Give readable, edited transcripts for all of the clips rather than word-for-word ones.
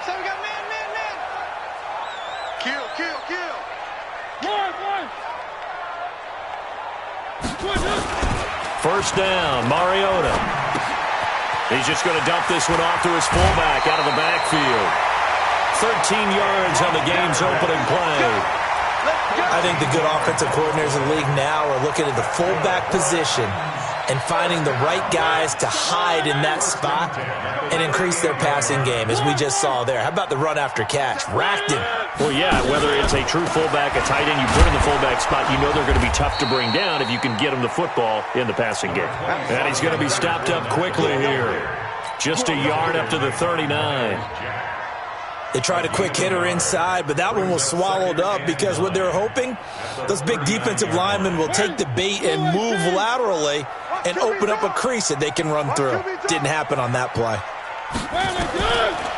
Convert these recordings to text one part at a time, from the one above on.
So we got man. Kill. First down, Mariota. He's just going to dump this one off to his fullback out of the backfield. 13 yards on the game's opening play. I think the good offensive coordinators in the league now are looking at the fullback position and finding the right guys to hide in that spot and increase their passing game, as we just saw there. How about the run after catch? Racked him. Well, yeah, whether it's a true fullback, a tight end, you put in the fullback spot, you know they're going to be tough to bring down if you can get them the football in the passing game. And he's going to be stopped up quickly here. Just a yard up to the 39. They tried a quick hitter inside, but that one was swallowed up because what they're hoping, those big defensive linemen will take the bait and move laterally and open up a crease that they can run through. Didn't happen on that play.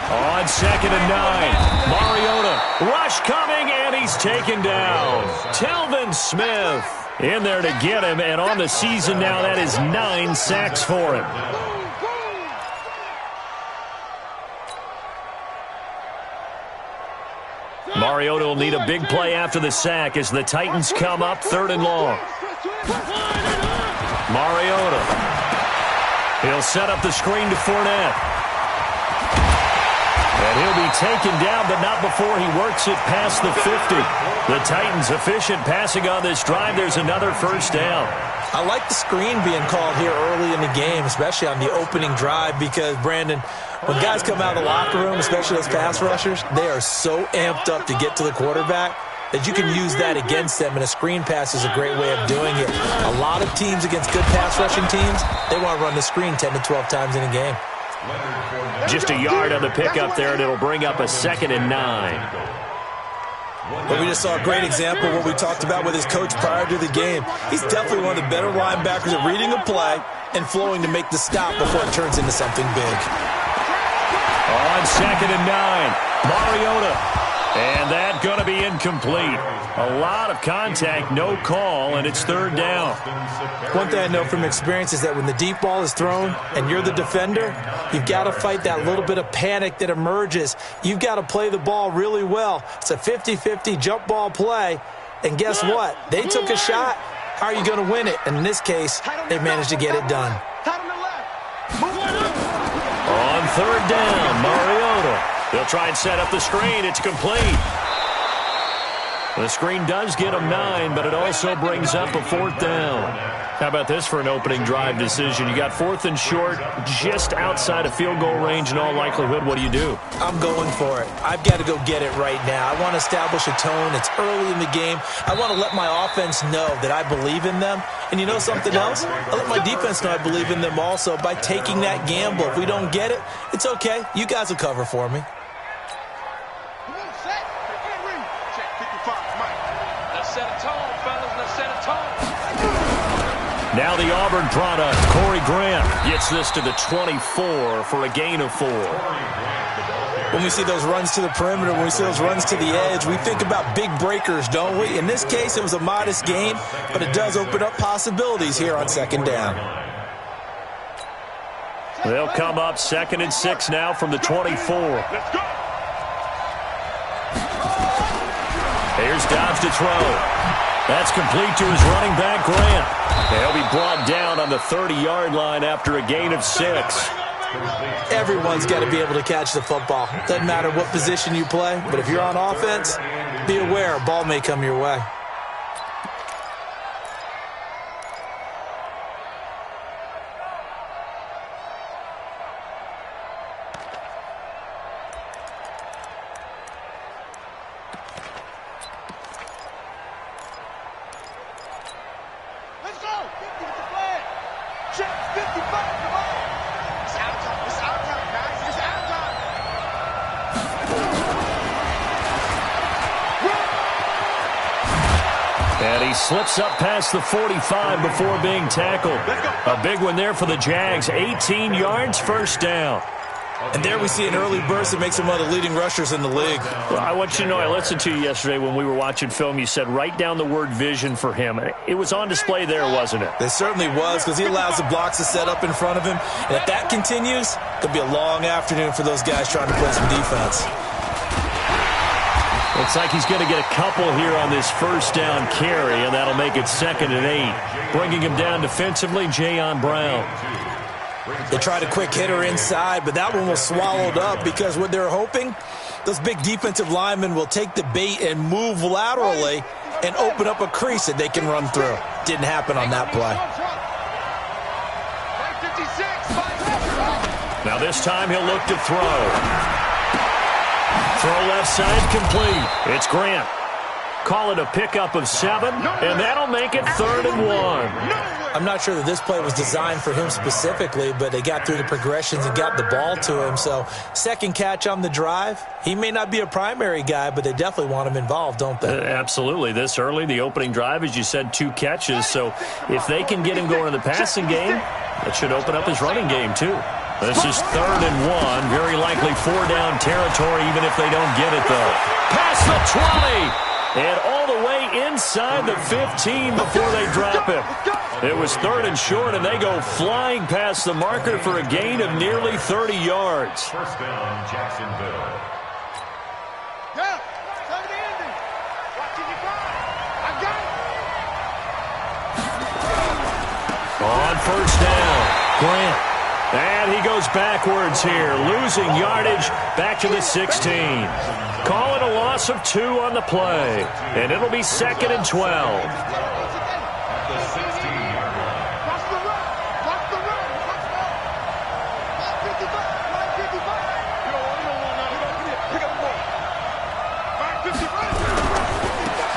On 2nd and 9, Mariota, rush coming, and he's taken down. Telvin Smith in there to get him, and on the season now, that is 9 sacks for him. Mariota will need a big play after the sack as the Titans come up 3rd and long. Mariota. He'll set up the screen to Fournette. And he'll be taken down, but not before he works it past the 50. The Titans efficient passing on this drive. There's another first down. I like the screen being called here early in the game, especially on the opening drive, because, Brandon, when guys come out of the locker room, especially those pass rushers, they are so amped up to get to the quarterback that you can use that against them, and a screen pass is a great way of doing it. A lot of teams against good pass rushing teams, they want to run the screen 10 to 12 times in a game. Just a yard on the pickup there, and it'll bring up a 2nd and 9. But we just saw a great example of what we talked about with his coach prior to the game. He's definitely one of the better linebackers at reading a play and flowing to make the stop before it turns into something big. On 2nd and 9, Mariota. And that's going to be incomplete. A lot of contact, no call, and it's 3rd down. One thing I know from experience is that when the deep ball is thrown and you're the defender, you've got to fight that little bit of panic that emerges. You've got to play the ball really well. It's a 50-50 jump ball play, and guess what? They took a shot. How are you going to win it? And in this case, they managed to get it done. On 3rd down, Mariota. They'll try and set up the screen. It's complete. The screen does get them 9, but it also brings up a 4th down. How about this for an opening drive decision? You got 4th and short, just outside of field goal range in all likelihood. What do? I'm going for it. I've got to go get it right now. I want to establish a tone. It's early in the game. I want to let my offense know that I believe in them. And you know something else? I let my defense know I believe in them also by taking that gamble. If we don't get it, it's okay. You guys will cover for me. Now the Auburn product, Corey Grant, gets this to the 24 for a gain of 4. When we see those runs to the perimeter, when we see those runs to the edge, we think about big breakers, don't we? In this case, it was a modest gain, but it does open up possibilities here on 2nd down. They'll come up 2nd and 6 now from the 24. Let's go. Here's Dobbs to throw. That's complete to his running back, Grant. He'll be brought down on the 30-yard line after a gain of 6. Everyone's got to be able to catch the football. Doesn't matter what position you play, but if you're on offense, be aware a ball may come your way. And he slips up past the 45 before being tackled. A big one there for the Jags. 18 yards, first down. And there we see an early burst that makes him one of the leading rushers in the league. Well, I want you to know, I listened to you yesterday when we were watching film. You said write down the word vision for him. It was on display there, wasn't it? It certainly was, because he allows the blocks to set up in front of him. And if that continues, it could be a long afternoon for those guys trying to play some defense. Looks like he's going to get a couple here on this first down carry, and that'll make it 2nd and 8. Bringing him down defensively, Jayon Brown. They tried a quick hitter inside, but that one was swallowed up because what they're hoping, those big defensive linemen will take the bait and move laterally and open up a crease that they can run through. Didn't happen on that play. Now this time he'll look to throw. Throw left side complete. It's Grant. Call it a pickup of 7, and that'll make it 3rd and 1. I'm not sure that this play was designed for him specifically, but they got through the progressions and got the ball to him. So, second catch on the drive. He may not be a primary guy, but they definitely want him involved, don't they? Absolutely. This early, the opening drive, as you said, 2 catches. So, if they can get him going in the passing game, that should open up his running game, too. This is 3rd and 1. Very likely 4-down territory, even if they don't get it, though. Past the 20! And all the way inside the 15 before they drop him. It was 3rd and short, and they go flying past the marker for a gain of nearly 30 yards. First down, Jacksonville. Yeah, come to the ending. Watching you go. I got it. On first down, Grant. And he goes backwards here, losing yardage back to the 16. Call it a loss of 2 on the play, and it'll be 2nd and 12.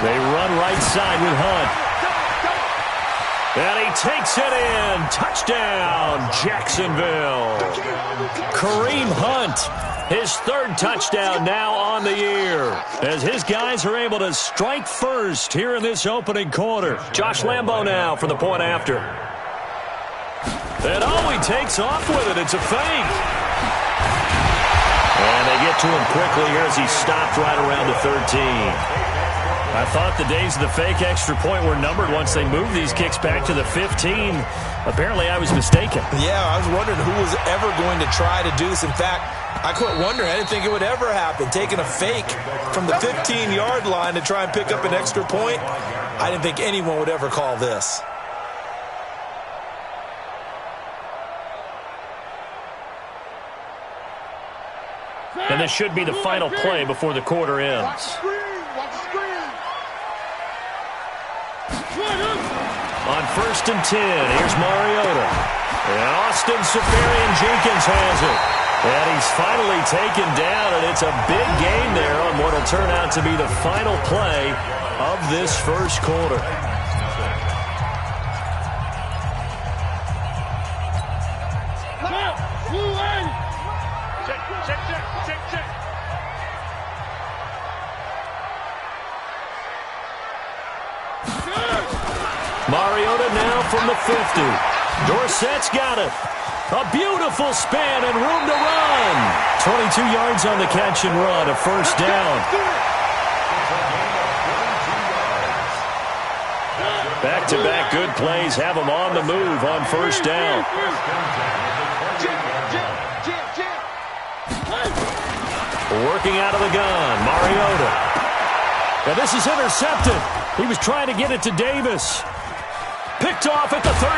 They run right side with Hunt. And he takes it in. Touchdown, Jacksonville. Kareem Hunt, his 3rd touchdown now on the year, as his guys are able to strike first here in this opening quarter. Josh Lambo now for the point after. And he takes off with it. It's a fake. And they get to him quickly here as he stopped right around the 13. I thought the days of the fake extra point were numbered once they moved these kicks back to the 15. Apparently, I was mistaken. Yeah, I was wondering who was ever going to try to do this. In fact, I quit wondering. I didn't think it would ever happen. Taking a fake from the 15-yard line to try and pick up an extra point, I didn't think anyone would ever call this. And this should be the final play before the quarter ends. On 1st and 10, here's Mariota. And Austin Seferian-Jenkins has it. And he's finally taken down, and it's a big game there on what will turn out to be the final play of this first quarter. Check. Mariota now from the 50. Dorsett's got it. A beautiful span and room to run. 22 yards on the catch and run, a first down. Back-to-back good plays have them on the move on first down. Working out of the gun, Mariota. And this is intercepted. He was trying to get it to Davis. Picked off at the 13.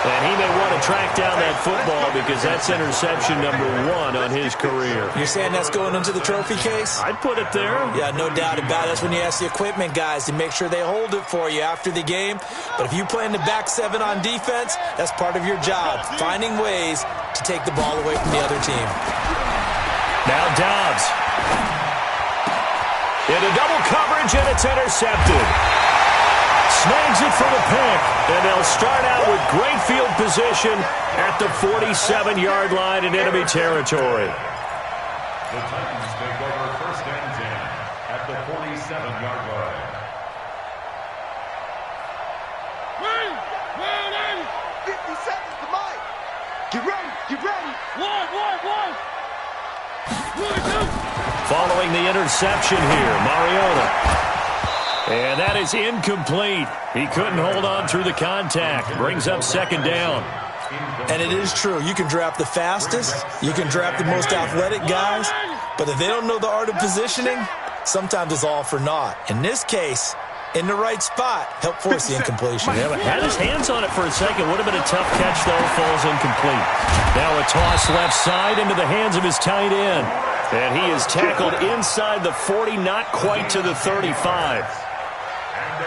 And he may want to track down that football because that's interception number 1 on his career. You're saying that's going into the trophy case? I'd put it there. Yeah, no doubt about it. That's when you ask the equipment guys to make sure they hold it for you after the game. But if you play in the back 7 on defense, that's part of your job, finding ways to take the ball away from the other team. Now Dobbs. Into double coverage, and it's intercepted. Snags it for the pick, and they'll start out with great field position at the 47-yard line in enemy territory. The Titans take over 1st and 10 at the 47-yard line. 50 seconds to Mike. Get ready. Get ready. One. Following the interception here, Mariota. And that is incomplete. He couldn't hold on through the contact. Brings up second down. And it is true. You can draft the fastest. You can draft the most athletic guys. But if they don't know the art of positioning, sometimes it's all for naught. In this case, in the right spot, help force the incompletion. Yeah, but had his hands on it for a second. Would have been a tough catch, though. Falls incomplete. Now a toss left side into the hands of his tight end. And he is tackled inside the 40, not quite to the 35.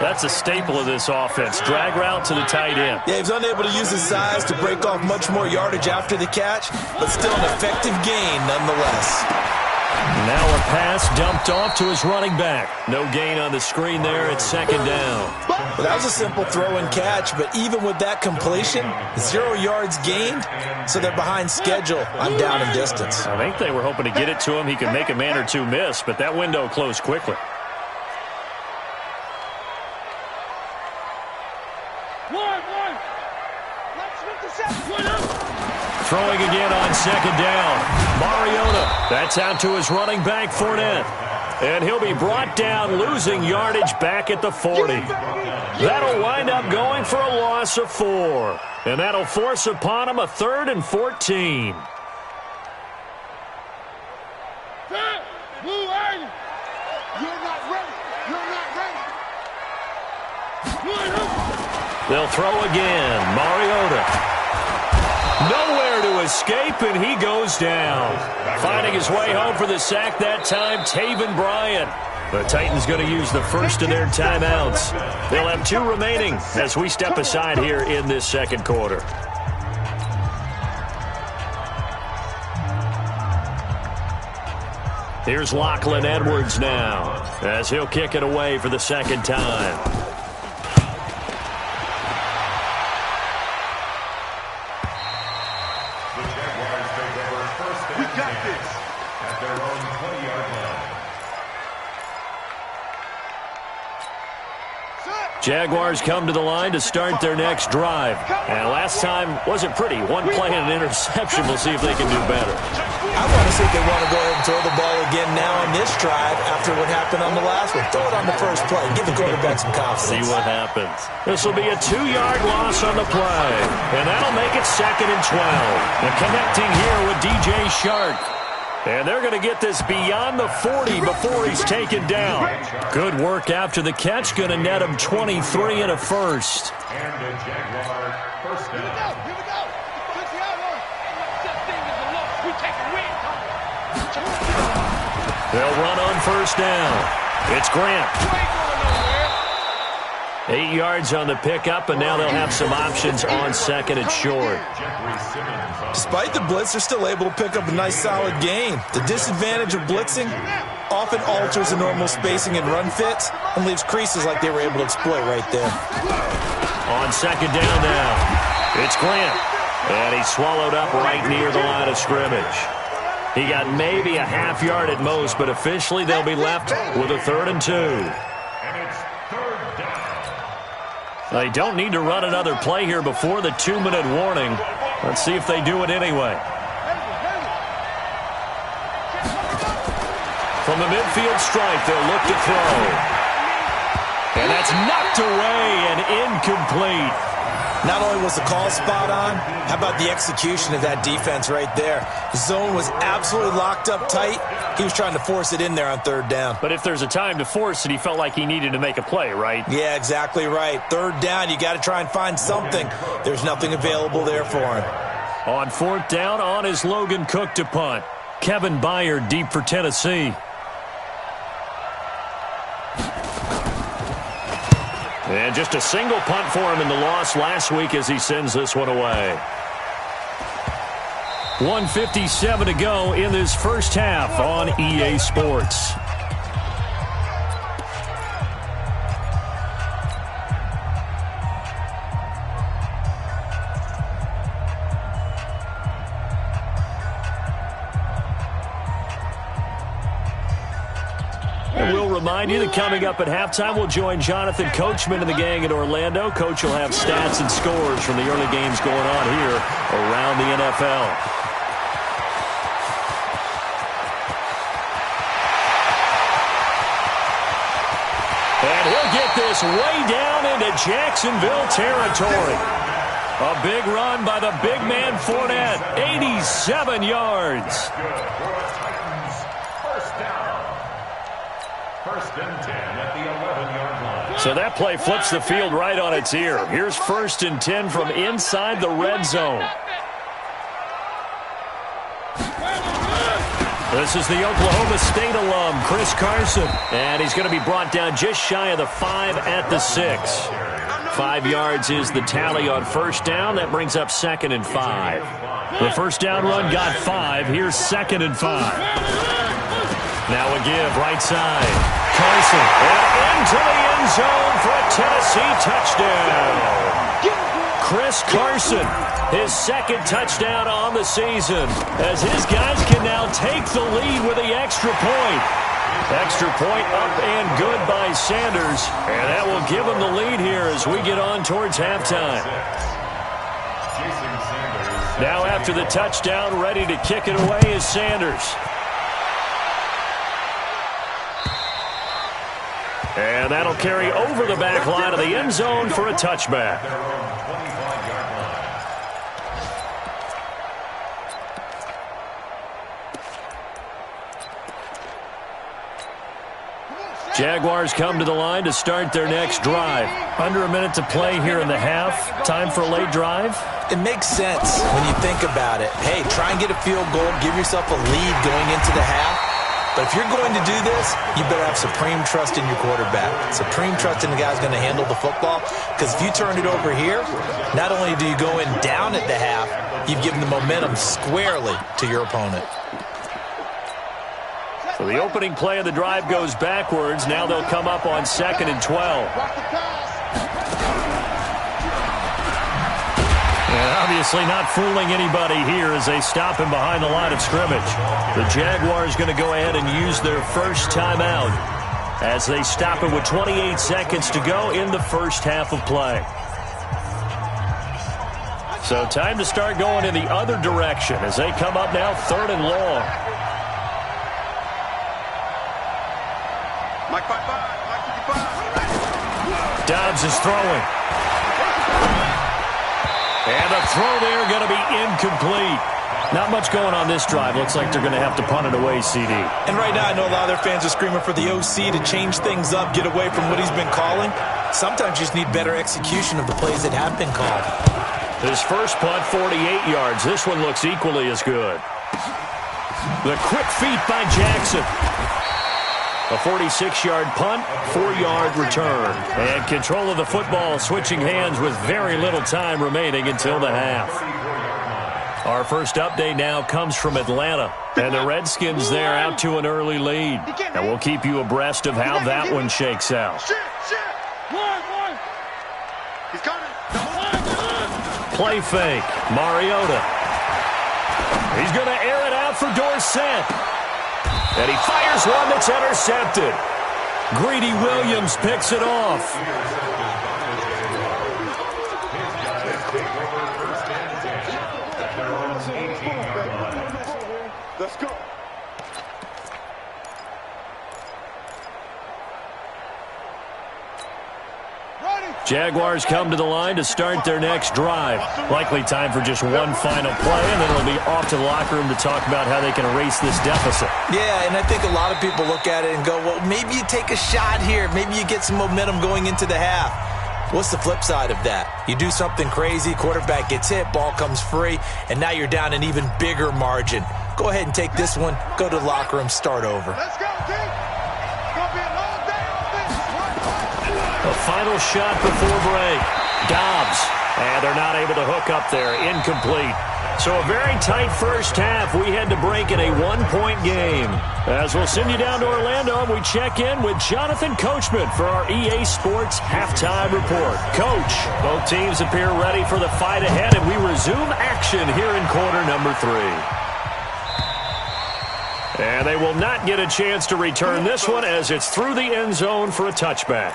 That's a staple of this offense. Drag route to the tight end. Yeah, he was unable to use his size to break off much more yardage after the catch, but still an effective gain nonetheless. Now a pass dumped off to his running back. No gain on the screen there. It's second down. Well, that was a simple throw and catch, but even with that completion, 0 yards gained, so they're behind schedule on down and distance. I think they were hoping to get it to him. He could make a man or two miss, but that window closed quickly. Throwing again on second down. Mariota. That's out to his running back, Fournette. And he'll be brought down, losing yardage back at the 40. That'll wind up going for a loss of 4. And that'll force upon him a 3rd and 14. They'll throw again. Mariota. Nowhere to escape, and he goes down. Finding his way home for the sack that time, Taven Bryan. The Titans going to use the first of their timeouts. They'll have 2 remaining as we step aside here in this second quarter. Here's Lachlan Edwards now as he'll kick it away for the second time. Jaguars come to the line to start their next drive. And last time wasn't pretty. One play and an interception. We'll see if they can do better. I want to see if they want to go ahead and throw the ball again now on this drive after what happened on the last one. Throw it on the first play. Give the quarterback some confidence. See what happens. This will be a 2-yard loss on the play. And that'll make it 2nd and 12. And connecting here with DJ Shark. And they're going to get this beyond the 40 before he's taken down. Good work after the catch. Going to net him 23 and a first. And the Jaguar first down. Here we go. They'll run on first down. It's Grant. 8 yards on the pickup, and now they'll have some options on second and short. Despite the blitz, they're still able to pick up a nice solid gain. The disadvantage of blitzing often alters the normal spacing and run fits and leaves creases like they were able to exploit right there. On second down now, it's Grant. And he's swallowed up right near the line of scrimmage. He got maybe a half yard at most, but officially they'll be left with a 3rd and 2. And it's 3rd down. They don't need to run another play here before the 2-minute warning. Let's see if they do it anyway. From the midfield stripe, they'll look to throw. And that's knocked away and incomplete. Not only was the call spot on, how about the execution of that defense right there? The zone was absolutely locked up tight. He was trying to force it in there on 3rd down. But if there's a time to force it, he felt like he needed to make a play, right? Yeah, exactly right. 3rd down, you got to try and find something. There's nothing available there for him. On 4th down, on is Logan Cook to punt. Kevin Byard deep for Tennessee. And just a single punt for him in the loss last week as he sends this one away. 1:57 to go in this first half on EA Sports. remind you that coming up at halftime, we'll join Jonathan Coachman and the gang in Orlando. Coach will have stats and scores from the early games going on here around the NFL. And he'll get this way down into Jacksonville territory. A big run by the big man Fournette, 87 yards. First and 10 at the 11-yard line. So that play flips the field right on its ear. Here's 1st and 10 from inside the red zone. This is the Oklahoma State alum, Chris Carson. And he's going to be brought down just shy of the 5 at the 6. 5 yards is the tally on first down. That brings up 2nd and 5. The first down run got 5. Here's 2nd and 5. Now a give, right side. Carson, and into the end zone for a Tennessee touchdown. Chris Carson, his 2nd touchdown on the season, as his guys can now take the lead with the extra point. Extra point up and good by Sanders, and that will give him the lead here as we get on towards halftime. Now after the touchdown, ready to kick it away is Sanders. And that'll carry over the back line of the end zone for a touchback. Jaguars come to the line to start their next drive. Under a minute to play here in the half. Time for a late drive. It makes sense when you think about it. Hey, try and get a field goal. Give yourself a lead going into the half. But if you're going to do this, you better have supreme trust in your quarterback. Supreme trust in the guy who's going to handle the football. Because if you turn it over here, not only do you go in down at the half, you've given the momentum squarely to your opponent. So the opening play of the drive goes backwards. Now they'll come up on 2nd and 12. And obviously not fooling anybody here as they stop him behind the line of scrimmage. The Jaguars going to go ahead and use their first timeout as they stop him with 28 seconds to go in the first half of play. So time to start going in the other direction as they come up now 3rd and long. Dobbs is throwing. And the throw there going to be incomplete. Not much going on this drive. Looks like they're going to have to punt it away, CD. And right now I know a lot of their fans are screaming for the OC to change things up, get away from what he's been calling. Sometimes you just need better execution of the plays that have been called. His first punt, 48 yards. This one looks equally as good. The quick feet by Jackson. A 46-yard punt, 4-yard return. And control of the football switching hands with very little time remaining until the half. Our first update now comes from Atlanta. And the Redskins there out to an early lead. And we'll keep you abreast of how that one shakes out. Play fake. Mariota. He's going to air it out for Dorsett. And he fires one that's intercepted. Greedy Williams picks it off. Let's go. Jaguars come to the line to start their next drive. Likely time for just one final play, and then it'll be off to the locker room to talk about how they can erase this deficit. Yeah, and I think a lot of people look at it and go, well, maybe you take a shot here. Maybe you get some momentum going into the half. What's the flip side of that? You do something crazy, quarterback gets hit, ball comes free, and now you're down an even bigger margin. Go ahead and take this one, go to the locker room, start over. Let's go, team. It's going to be a long day on this. A final shot before break. Dobbs. And they're not able to hook up there. Incomplete. So a very tight first half. We had to break in a one-point game. As we'll send you down to Orlando, and we check in with Jonathan Coachman for our EA Sports Halftime Report. Coach, both teams appear ready for the fight ahead, and we resume action here in quarter number 3. And they will not get a chance to return this one as it's through the end zone for a touchback.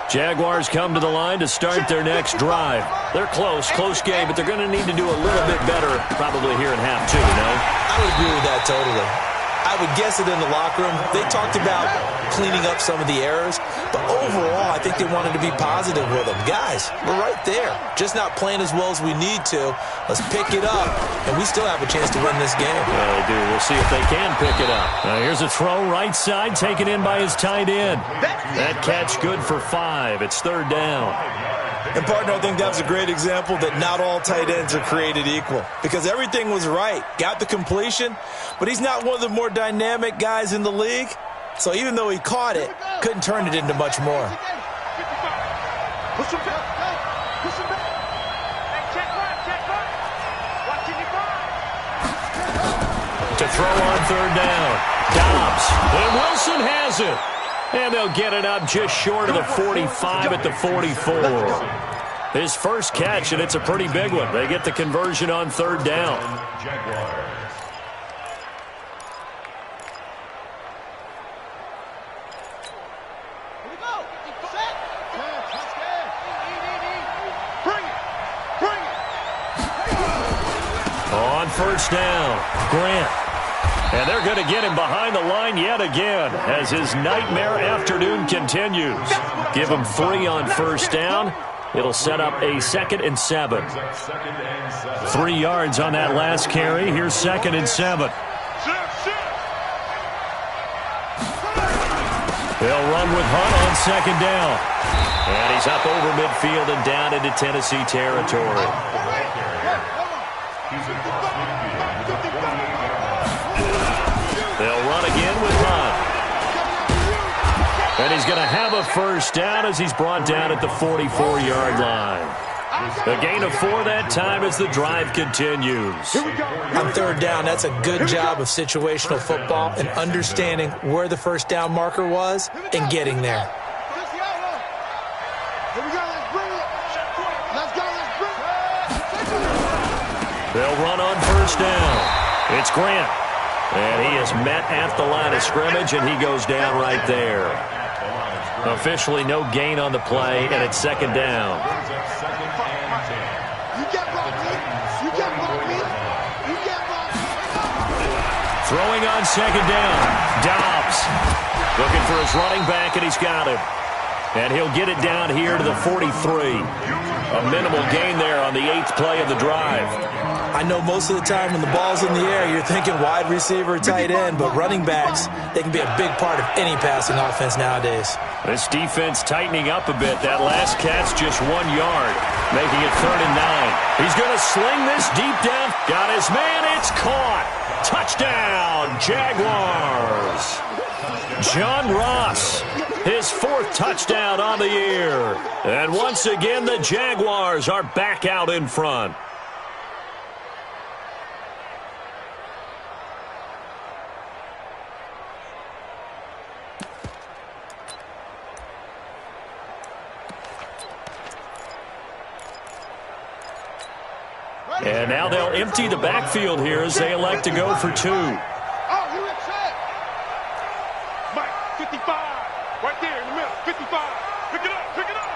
Jaguars come to the line to start their next drive. They're close game, but they're going to need to do a little bit better probably here in half two, I would agree with that totally. I would guess it in the locker room. They talked about cleaning up some of the errors, but overall, I think they wanted to be positive with them. Guys, we're right there. Just not playing as well as we need to. Let's pick it up, and we still have a chance to win this game. Yeah, they do. We'll see if they can pick it up. Here's a throw right side, taken in by his tight end. That catch good for 5. It's third down. And, partner, I think that was a great example that not all tight ends are created equal because everything was right. Got the completion, but he's not one of the more dynamic guys in the league. So even though he caught it, couldn't turn it into much more. Push him back. Push him back. Hey, check right. Watching you to throw on third down. Dobbs. And Wilson has it. And they'll get it up just short of the 45 at the 44. His first catch, and it's a pretty big one. They get the conversion on third down. On first down, Grant. And they're going to get him behind the line yet again as his nightmare afternoon continues. Give him 3 on first down. It'll set up a 2nd and 7. 3 yards on that last carry. Here's 2nd and 7. They'll run with Hunt on 2nd down. And he's up over midfield and down into Tennessee territory. They'll run again with Hunt. And he's going to have a first down as he's brought down at the 44-yard line. A gain of 4 that time as the drive continues. On third down, that's a good job of situational football and understanding where the first down marker was and getting there. They'll run on first down. It's Grant. And he is met at the line of scrimmage, and he goes down right there. Officially no gain on the play, and it's 2nd down. Throwing on 2nd down. Dobbs looking for his running back, and he's got him. And he'll get it down here to the 43. A minimal gain there on the 8th play of the drive. I know most of the time when the ball's in the air, you're thinking wide receiver, tight end, but running backs, they can be a big part of any passing offense nowadays. This defense tightening up a bit. That last catch just 1 yard, making it 3rd and 9. He's going to sling this deep down. Got his man. It's caught. Touchdown, Jaguars. John Ross, his 4th touchdown on the year. And once again, the Jaguars are back out in front. And now they'll empty the backfield here as they elect to go for 2. Oh, you upset. Mike, 55. Right there in the middle. 55. Pick it up. Pick it up.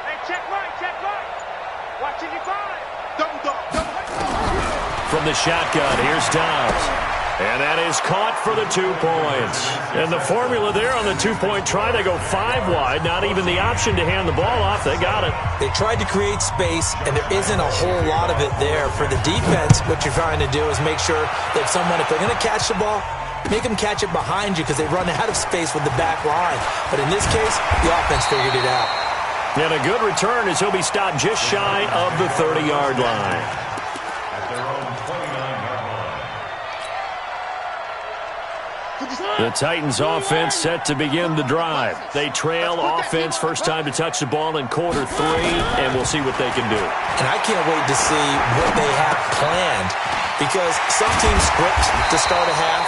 Hey, check right. Watching you find. Double. From the shotgun, here's Dobbs. And that is caught for the 2 points. And the formula there on the 2-point try, they go 5 wide. Not even the option to hand the ball off. They got it. They tried to create space, and there isn't a whole lot of it there. For the defense, what you're trying to do is make sure that if they're going to catch the ball, make them catch it behind you because they run out of space with the back line. But in this case, the offense figured it out. And a good return as he'll be stopped just shy of the 30-yard line. The Titans offense set to begin the drive. They trail offense first time to touch the ball in quarter 3, and we'll see what they can do. And I can't wait to see what they have planned because some teams script to start a half,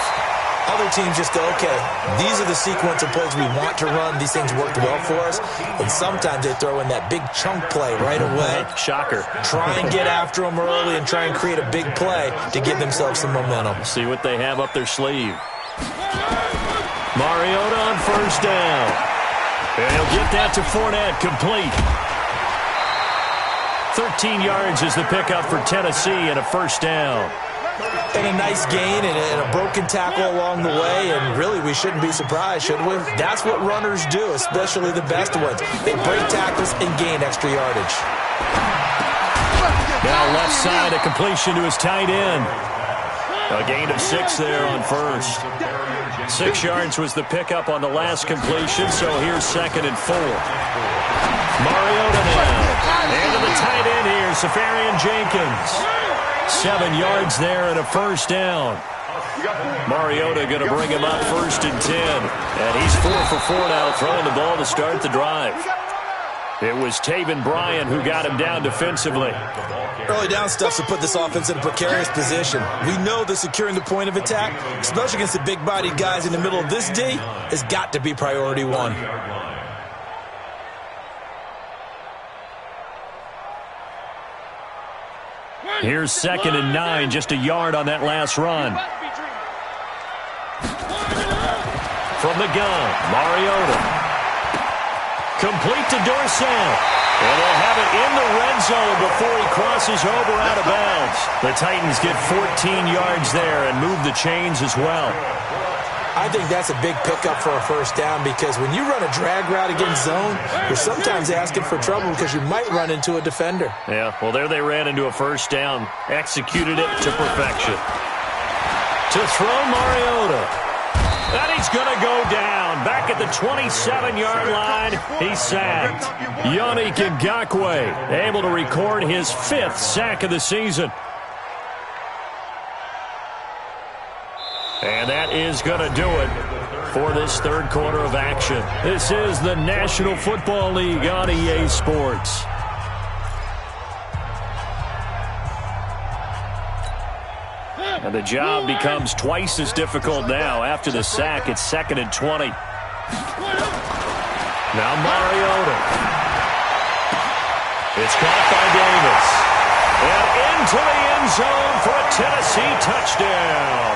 Other teams just go, okay, these are the sequence of plays we want to run. These things worked well for us. And sometimes they throw in that big chunk play right away. Shocker. Try and get after them early and try and create a big play to give themselves some momentum. See what they have up their sleeve. Mariota on first down. And he'll get that to Fournette, complete. 13 yards is the pickup for Tennessee and a first down. And a nice gain and a broken tackle along the way, and really we shouldn't be surprised, should we? That's what runners do, especially the best ones. They break tackles and gain extra yardage. Now left side, a completion to his tight end. A gain of 6 there on first. 6 yards was the pickup on the last completion, so here's 2nd and 4. Mariota now. And to the tight end here, Safarian Jenkins. 7 yards there and a first down. Mariota going to bring him up 1st and 10. And he's 4 for 4 now, throwing the ball to start the drive. It was Taven Bryan who got him down defensively. Early down stuff to put this offense in a precarious position. We know that securing the point of attack, especially against the big-bodied guys in the middle of this D, has got to be priority one. Here's 2nd and 9, just a yard on that last run. From the gun, Mariota. Complete to Dorsett. And they'll have it in the red zone before he crosses over out of bounds. The Titans get 14 yards there and move the chains as well. I think that's a big pickup for a first down, because when you run a drag route against zone, you're sometimes asking for trouble because you might run into a defender. Yeah, well, there they ran into a first down. Executed it to perfection. To throw Mariota. And he's going to go down. Back at the 27-yard line, he's sacked. Yannick Ngakoue able to record his 5th sack of the season. And that is going to do it for this third quarter of action. This is the National Football League on EA Sports. And the job becomes twice as difficult now. After the sack, it's 2nd and 20. Now Mariota. It's caught by Davis. And into the end zone for a Tennessee touchdown.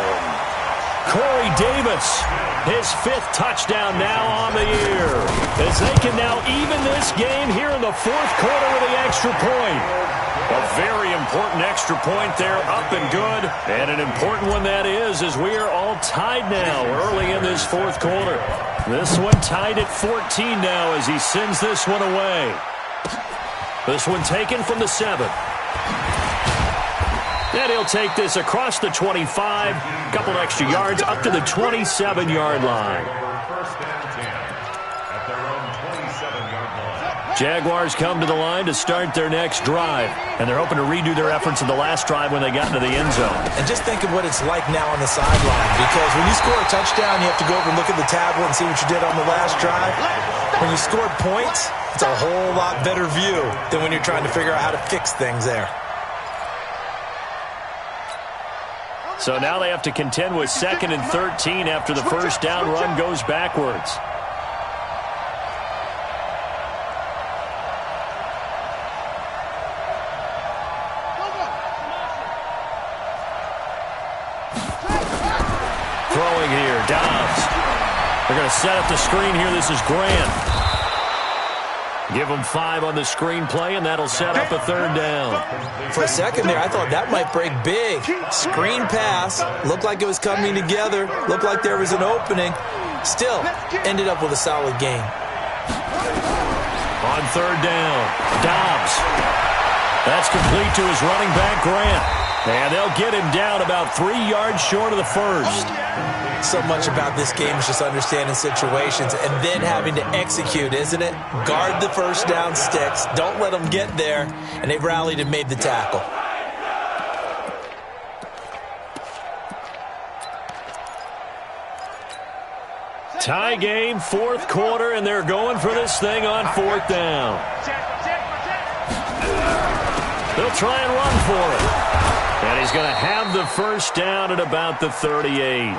Corey Davis, his 5th touchdown now on the year, as they can now even this game here in the 4th quarter with the extra point. A very important extra point there, up and good, and an important one that is, as we are all tied now early in this 4th quarter. This one tied at 14 now as he sends this one away. This one taken from the 7. And he'll take this across the 25, a couple extra yards, up to the 27-yard line. Jaguars come to the line to start their next drive, and they're hoping to redo their efforts in the last drive when they got into the end zone. And just think of what it's like now on the sideline, because when you score a touchdown, you have to go over and look at the tablet and see what you did on the last drive. When you score points, it's a whole lot better view than when you're trying to figure out how to fix things there. So now they have to contend with 2nd and 13 after the first down run goes backwards. Throwing here, Dobbs. They're going to set up the screen here. This is Grant. Give them 5 on the screenplay, and that'll set up a 3rd down. For a second there, I thought that might break big. Screen pass. Looked like it was coming together. Looked like there was an opening. Still, ended up with a solid gain. On 3rd down, Dobbs. That's complete to his running back, Grant. And they'll get him down about 3 yards short of the first. So much about this game is just understanding situations and then having to execute, isn't it? Guard the first down sticks. Don't let them get there. And they've rallied and made the tackle. Tie game, 4th quarter, and they're going for this thing on 4th down. They'll try and run for it. And he's going to have the first down at about the 38.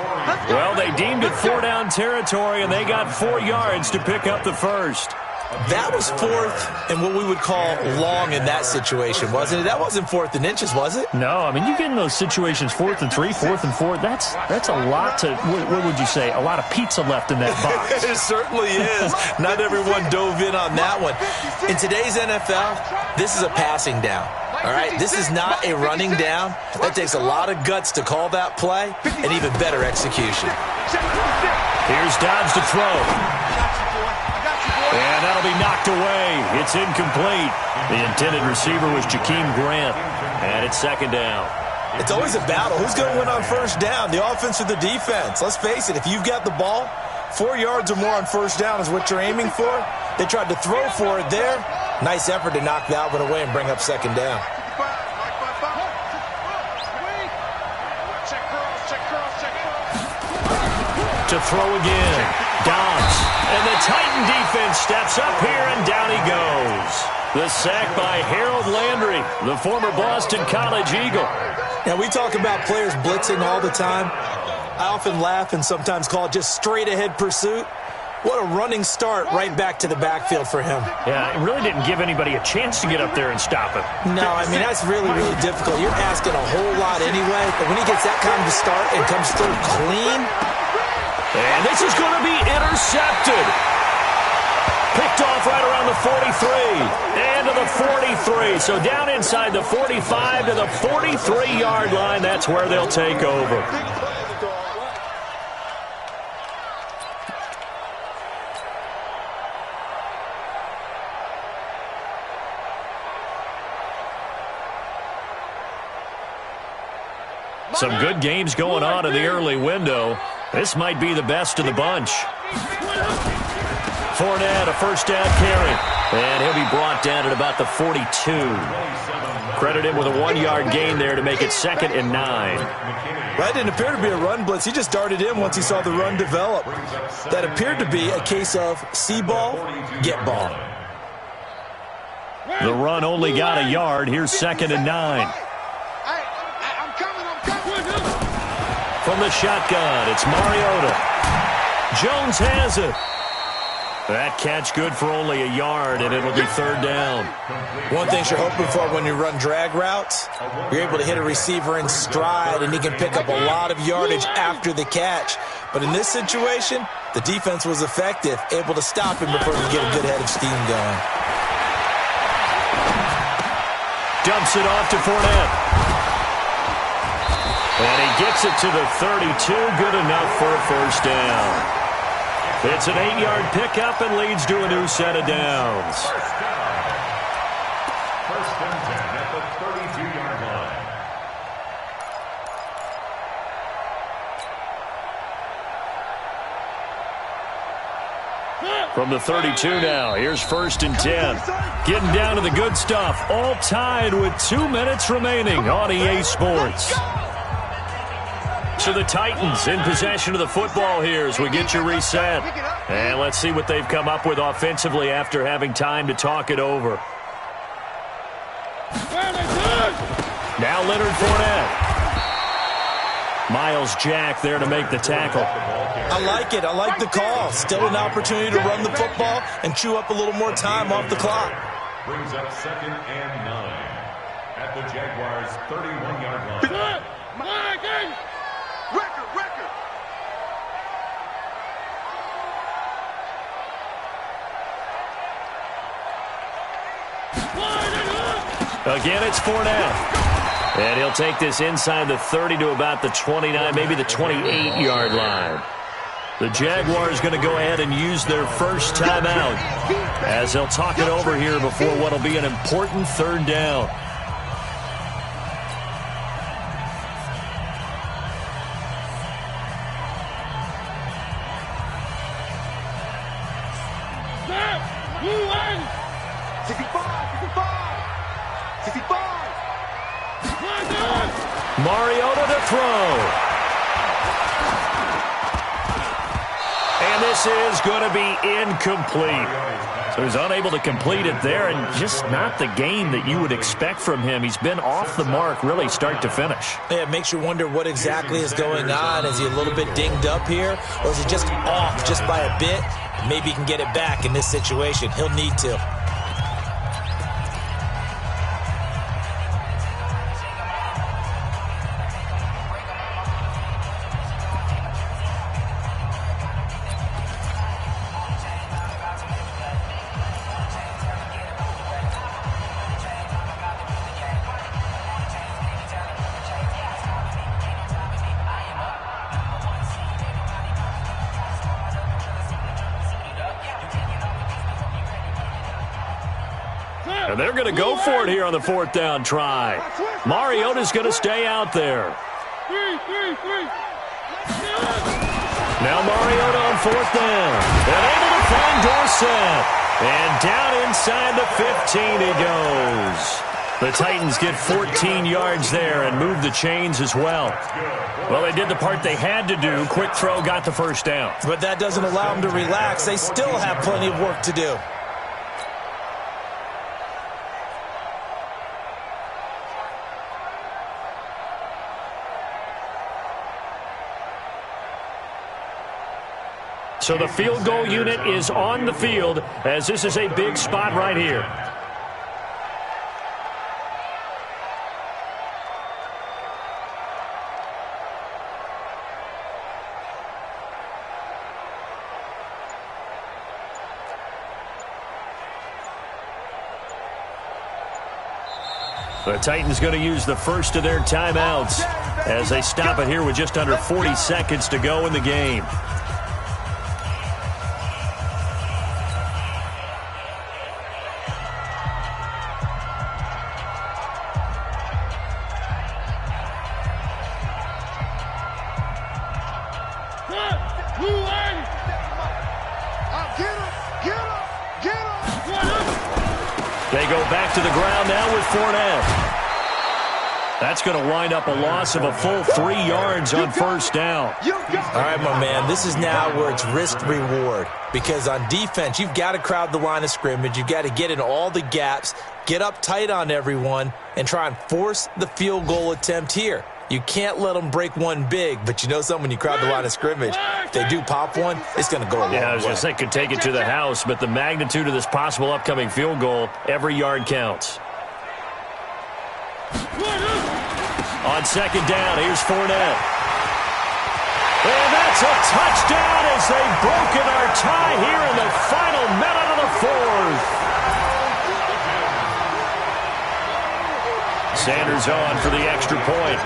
Well, they deemed it 4-down territory, and they got 4 yards to pick up the first. That was 4th and what we would call long in that situation, wasn't it? That wasn't 4th and inches, was it? No, I mean, you get in those situations 4th and 3, 4th and 4. That's a lot to, what would you say, a lot of pizza left in that box. It certainly is. Not everyone dove in on that one. In today's NFL, this is a passing down. All right, this is not a running down. That takes a lot of guts to call that play and even better execution. Here's Dodds to throw. And that'll be knocked away. It's incomplete. The intended receiver was Jakeem Grant. And it's 2nd down. It's always a battle. Who's going to win on first down, the offense or the defense? Let's face it, if you've got the ball, 4 yards or more on first down is what you're aiming for. They tried to throw for it there. Nice effort to knock that one away and bring up 2nd down. To throw again. Dodds. And the Titan defense steps up here, and down he goes. The sack by Harold Landry, the former Boston College Eagle. Now, we talk about players blitzing all the time. I often laugh and sometimes call it just straight-ahead pursuit. What a running start right back to the backfield for him. Yeah, it really didn't give anybody a chance to get up there and stop him. No, I mean, that's really, really difficult. You're asking a whole lot anyway, but when he gets that kind of a start and comes through clean. And this is going to be intercepted. Picked off right around the 43 and to the 43. So down inside the 45 to the 43-yard line. That's where they'll take over. Some good games going on in the early window. This might be the best of the bunch. Fournette, a first down carry. And he'll be brought down at about the 42. Credit him with a 1-yard gain there to make it 2nd and 9. That didn't appear to be a run blitz. He just darted in once he saw the run develop. That appeared to be a case of see ball, get ball. The run only got a yard. Here's 2nd and 9. From the shotgun, it's Mariota. Jones has it. That catch good for only a yard, and it'll be 3rd down. One thing you're hoping for when you run drag routes, you're able to hit a receiver in stride, and he can pick up a lot of yardage after the catch. But in this situation, the defense was effective, able to stop him before he could get a good head of steam going. Dumps it off to Fournette. And he gets it to the 32, good enough for a first down. It's an 8-yard pickup and leads to a new set of downs. First and 10 at the 32-yard line. From the 32 now, here's 1st and 10. Getting down to the good stuff, all tied with 2 minutes remaining on EA Sports. So the Titans in possession of the football here as we get you reset. And let's see what they've come up with offensively after having time to talk it over. Now Leonard Fournette. Miles Jack there to make the tackle. I like it. I like the call. Still an opportunity to run the football and chew up a little more time off the clock. Brings up 2nd and 9 at the Jaguars' 31-yard line. Again, it's Fournette. And he'll take this inside the 30 to about the 29, maybe the 28-yard line. The Jaguars going to go ahead and use their first timeout as they'll talk it over here before what will be an important 3rd down. Mariota to throw. And this is going to be incomplete. So he's unable to complete it there, and just not the game that you would expect from him. He's been off the mark really start to finish. Yeah, it makes you wonder what exactly is going on. Is he a little bit dinged up here, or is he just off just by a bit? Maybe he can get it back in this situation. He'll need to. And they're going to go for it here on the 4th down try. Mariota's going to stay out there. Now Mariota on 4th down. And able to find Dorsett. And down inside the 15 he goes. The Titans get 14 yards there and move the chains as well. Well, they did the part they had to do. Quick throw got the first down. But that doesn't allow them to relax. They still have plenty of work to do. So the field goal unit is on the field as this is a big spot right here. The Titans going to use the first of their timeouts as they stop it here with just under 40 seconds to go in the game. They go back to the ground now with Fournette. That's going to wind up a loss of a full 3 yards on 1st down. All right, my man, this is now where it's risk-reward. Because on defense, you've got to crowd the line of scrimmage. You've got to get in all the gaps, get up tight on everyone, and try and force the field goal attempt here. You can't let them break one big, but you know something, when you crowd the line of scrimmage, if they do pop one, it's going to go a long way. Yeah, I was going to say, could take it to the house, but the magnitude of this possible upcoming field goal, every yard counts. On 2nd down, here's Fournette. And that's a touchdown as they've broken our tie here in the final minute of the 4th. Sanders on for the extra point.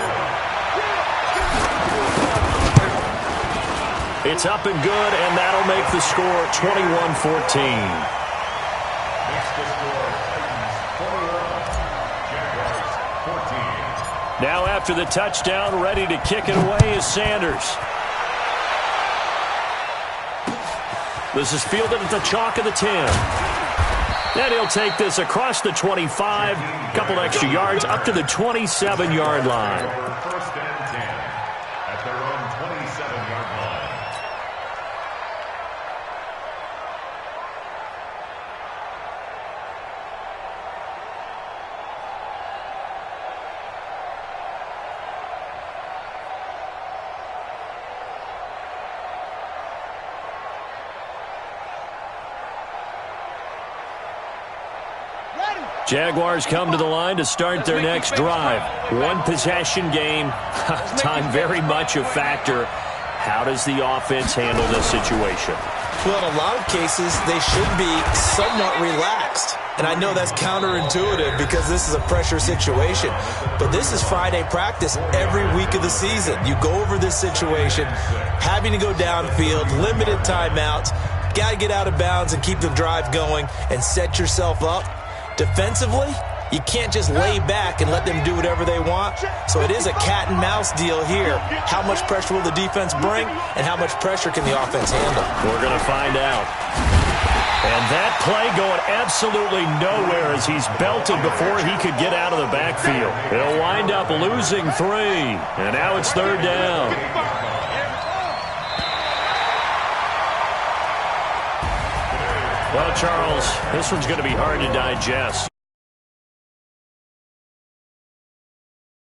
It's up and good, and that'll make the score 21-14. Now after the touchdown, ready to kick it away is Sanders. This is fielded at the chalk of the 10. And he'll take this across the 25, couple extra yards, up to the 27-yard line. First and 10 at their own 27-yard line. Jaguars come to the line to start their next drive. One possession game. Time very much a factor. How does the offense handle this situation? Well, in a lot of cases, they should be somewhat relaxed. And I know that's counterintuitive because this is a pressure situation. But this is Friday practice every week of the season. You go over this situation, having to go downfield, limited timeouts, got to get out of bounds and keep the drive going and set yourself up. Defensively, you can't just lay back and let them do whatever they want. So it is a cat and mouse deal here. How much pressure will the defense bring, and how much pressure can the offense handle? We're going to find out. And that play going absolutely nowhere as he's belted before he could get out of the backfield. He'll wind up losing 3. And now it's 3rd down. Well, Charles, this one's going to be hard to digest.